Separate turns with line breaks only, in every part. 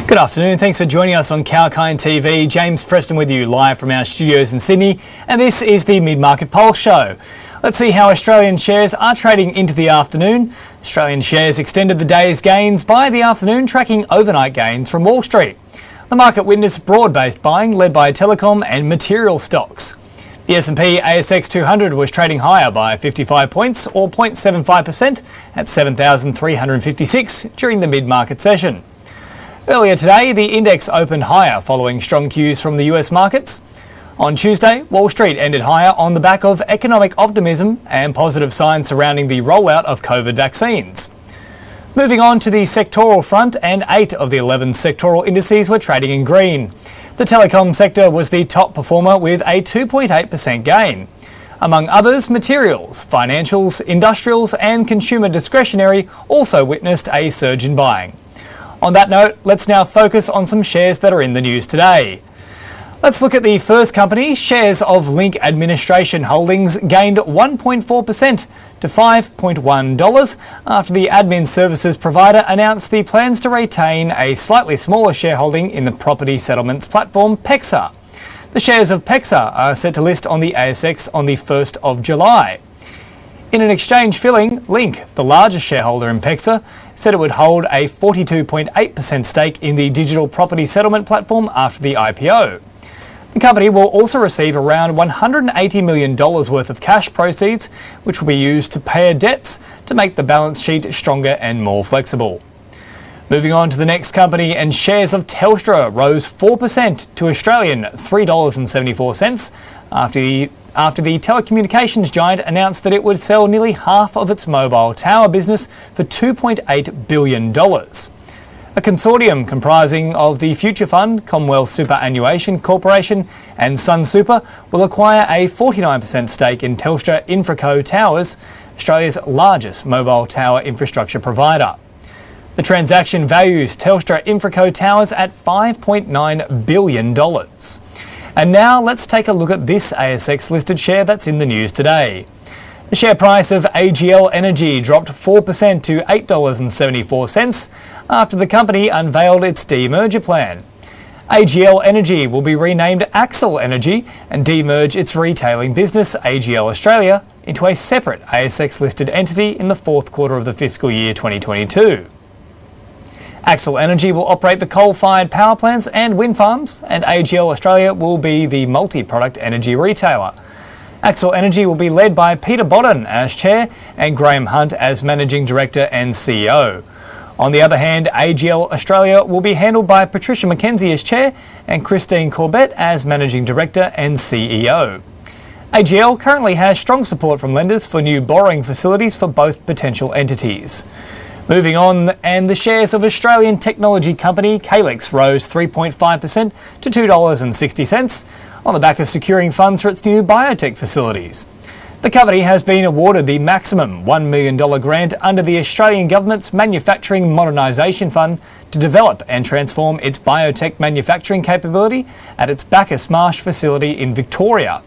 Good afternoon, thanks for joining us on Kalkine TV. James Preston with you live from our studios in Sydney, and this is the Mid-Market Pulse Show. Let's see how Australian shares are trading into the afternoon. Australian shares extended the day's gains by the afternoon, tracking overnight gains from Wall Street. The market witnessed broad-based buying led by telecom and material stocks. The S&P ASX 200 was trading higher by 55 points or 0.75% at 7,356 during the mid-market session. Earlier today, the index opened higher following strong cues from the US markets. On Tuesday, Wall Street ended higher on the back of economic optimism and positive signs surrounding the rollout of COVID vaccines. Moving on to the sectoral front, and 8 of the 11 sectoral indices were trading in green. The telecom sector was the top performer with a 2.8% gain. Among others, materials, financials, industrials and consumer discretionary also witnessed a surge in buying. On that note, let's now focus on some shares that are in the news today. Let's look at the first company. Shares of Link Administration Holdings gained 1.4% to $5.1 after the admin services provider announced the plans to retain a slightly smaller shareholding in the property settlements platform PEXA. The shares of PEXA are set to list on the ASX on the 1st of July. In an exchange filling, Link, the largest shareholder in PEXA, said it would hold a 42.8% stake in the digital property settlement platform after the IPO. The company will also receive around $180 million worth of cash proceeds, which will be used to pay debts to make the balance sheet stronger and more flexible. Moving on to the next company, and shares of Telstra rose 4% to Australian $3.74 after the telecommunications giant announced that it would sell nearly half of its mobile tower business for $2.8 billion. A consortium comprising of the Future Fund, Commonwealth Superannuation Corporation and Sun Super will acquire a 49% stake in Telstra Infraco Towers, Australia's largest mobile tower infrastructure provider. The transaction values Telstra Infraco Towers at $5.9 billion. And now let's take a look at this ASX listed share that's in the news today. The share price of AGL Energy dropped 4% to $8.74 after the company unveiled its demerger plan. AGL Energy will be renamed Accel Energy and demerge its retailing business, AGL Australia, into a separate ASX listed entity in the fourth quarter of the fiscal year 2022. Accel Energy will operate the coal-fired power plants and wind farms, and AGL Australia will be the multi-product energy retailer. Accel Energy will be led by Peter Bodden as chair and Graham Hunt as managing director and CEO. On the other hand, AGL Australia will be handled by Patricia McKenzie as chair and Christine Corbett as managing director and CEO. AGL currently has strong support from lenders for new borrowing facilities for both potential entities. Moving on, and the shares of Australian technology company Calix rose 3.5% to $2.60 on the back of securing funds for its new biotech facilities. The company has been awarded the maximum $1 million grant under the Australian Government's Manufacturing Modernisation Fund to develop and transform its biotech manufacturing capability at its Bacchus Marsh facility in Victoria.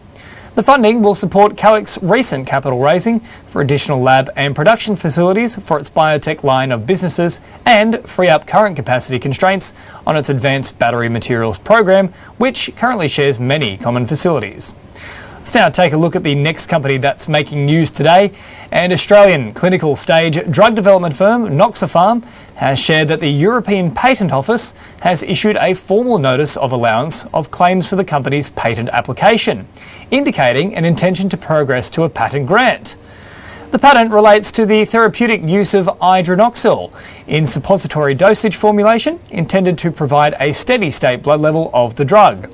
The funding will support Calix's recent capital raising for additional lab and production facilities for its biotech line of businesses and free up current capacity constraints on its advanced battery materials program, which currently shares many common facilities. Let's now take a look at the next company that's making news today. And Australian clinical stage drug development firm noxopharm has shared that the European Patent Office has issued a formal notice of allowance of claims for the company's patent application, indicating an intention to progress to a patent grant. The patent relates to the therapeutic use of idronoxil in suppository dosage formulation intended to provide a steady state blood level of the drug.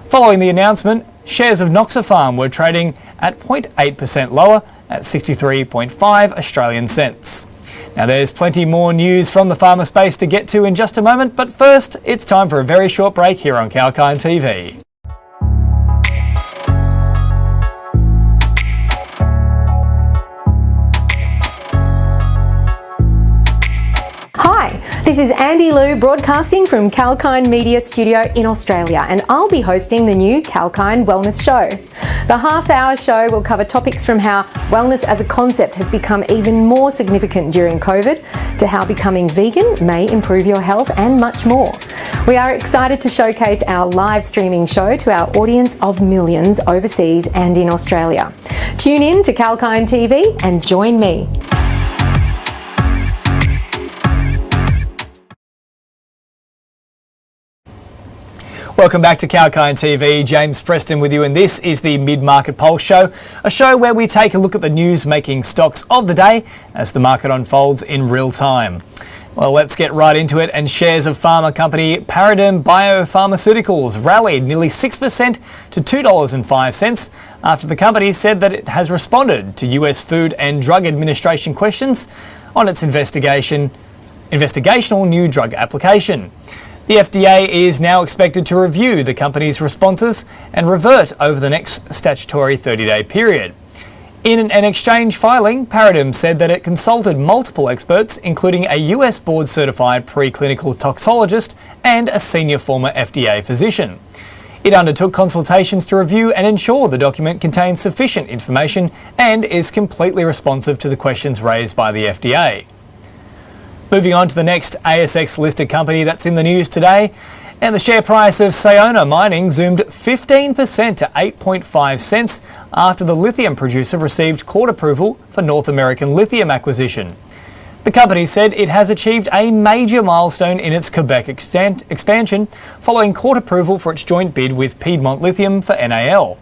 Following the announcement, shares of noxopharm were trading at 0.8% lower at 63.5 Australian cents. Now there's plenty more news from the pharma space to get to in just a moment, but first it's time for a very short break here on Kalkine TV.
Hi, This is Andy Liu broadcasting from Kalkine Media Studio in Australia, and I'll be hosting the new Kalkine Wellness Show. The half-hour show will cover topics from how wellness as a concept has become even more significant during COVID, to how becoming vegan may improve your health, and much more. We are excited to showcase our live streaming show to our audience of millions overseas and in Australia. Tune in to Kalkine TV and join me.
Welcome back to Kalkine TV. James Preston with you, and this is the Mid-Market Pulse Show, a show where we take a look at the news-making stocks of the day as the market unfolds in real time. Well, let's get right into it, and shares of pharma company Paradigm Biopharmaceuticals rallied nearly 6% to $2.05 after the company said that it has responded to US Food and Drug Administration questions on its investigational new drug application. The FDA is now expected to review the company's responses and revert over the next statutory 30-day period. In an exchange filing, Paradigm said that it consulted multiple experts, including a US board-certified preclinical toxologist and a senior former FDA physician. It undertook consultations to review and ensure the document contains sufficient information and is completely responsive to the questions raised by the FDA. Moving on to the next ASX listed company that's in the news today, and the share price of Sayona Mining zoomed 15% to 8.5 cents after the lithium producer received court approval for North American lithium acquisition. The company said it has achieved a major milestone in its Quebec expansion following court approval for its joint bid with Piedmont Lithium for NAL.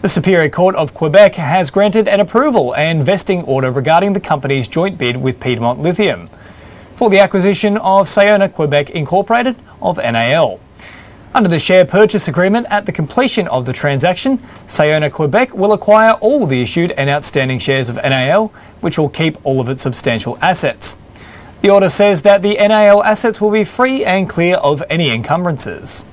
The Superior Court of Quebec has granted an approval and vesting order regarding the company's joint bid with Piedmont Lithium for the acquisition of Sayona Quebec Incorporated of NAL. Under the share purchase agreement, at the completion of the transaction, Sayona Quebec will acquire all the issued and outstanding shares of NAL, which will keep all of its substantial assets. The order says that the NAL assets will be free and clear of any encumbrances.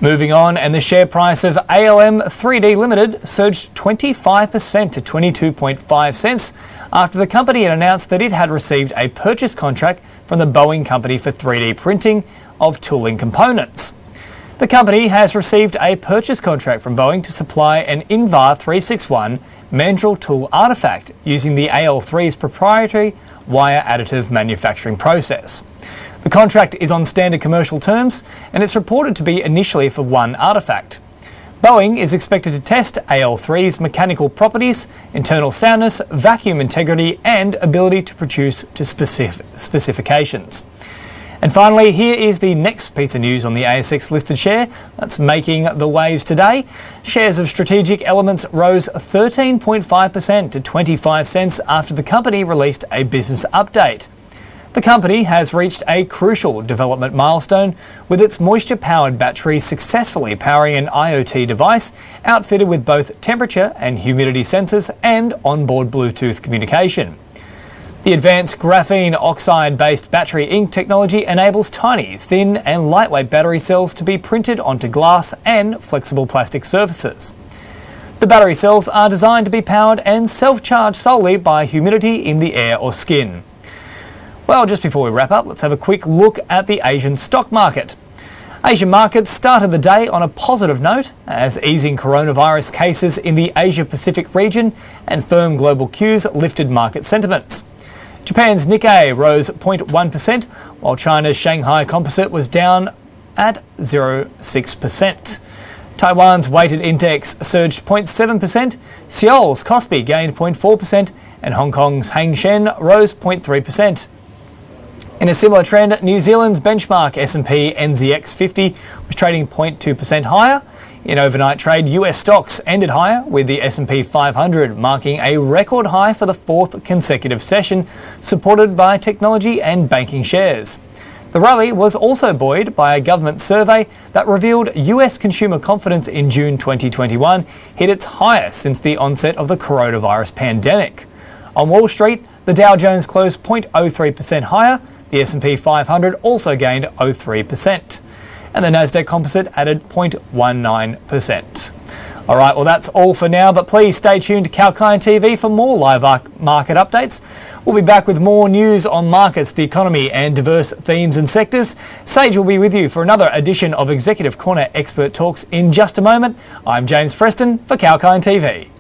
Moving on, and the share price of ALM 3D Limited surged 25% to 22.5 cents after the company had announced that it had received a purchase contract from the Boeing company for 3D printing of tooling components. The company has received a purchase contract from Boeing to supply an Invar 361 mandrel tool artifact using the AL3's proprietary wire additive manufacturing process. The contract is on standard commercial terms, and it's reported to be initially for one artifact. Boeing is expected to test AL3's mechanical properties, internal soundness, vacuum integrity, and ability to produce to specifications. And finally, here is the next piece of news on the ASX listed share that's making the waves today. Shares of Strategic Elements rose 13.5% to 25 cents after the company released a business update. The company has reached a crucial development milestone with its moisture-powered battery successfully powering an IoT device outfitted with both temperature and humidity sensors and onboard Bluetooth communication. The advanced graphene oxide-based battery ink technology enables tiny, thin and lightweight battery cells to be printed onto glass and flexible plastic surfaces. The battery cells are designed to be powered and self-charged solely by humidity in the air or skin. Well, just before we wrap up, let's have a quick look at the Asian stock market. Asian markets started the day on a positive note as easing coronavirus cases in the Asia-Pacific region and firm global cues lifted market sentiments. Japan's Nikkei rose 0.1%, while China's Shanghai Composite was down at 0.6%. Taiwan's weighted index surged 0.7%, Seoul's Kospi gained 0.4%, and Hong Kong's Hang Seng rose 0.3%. In a similar trend, New Zealand's benchmark S&P NZX 50 was trading 0.2% higher. In overnight trade, US stocks ended higher, with the S&P 500 marking a record high for the fourth consecutive session, supported by technology and banking shares. The rally was also buoyed by a government survey that revealed US consumer confidence in June 2021 hit its highest since the onset of the coronavirus pandemic. On Wall Street, the Dow Jones closed 0.03% higher. The S&P 500 also gained 0.03%, and the Nasdaq Composite added 0.19%. All right, well, that's all for now, but please stay tuned to Kalkine TV for more live market updates. We'll be back with more news on markets, the economy, and diverse themes and sectors. Sage will be with you for another edition of Executive Corner Expert Talks in just a moment. I'm James Preston for Kalkine TV.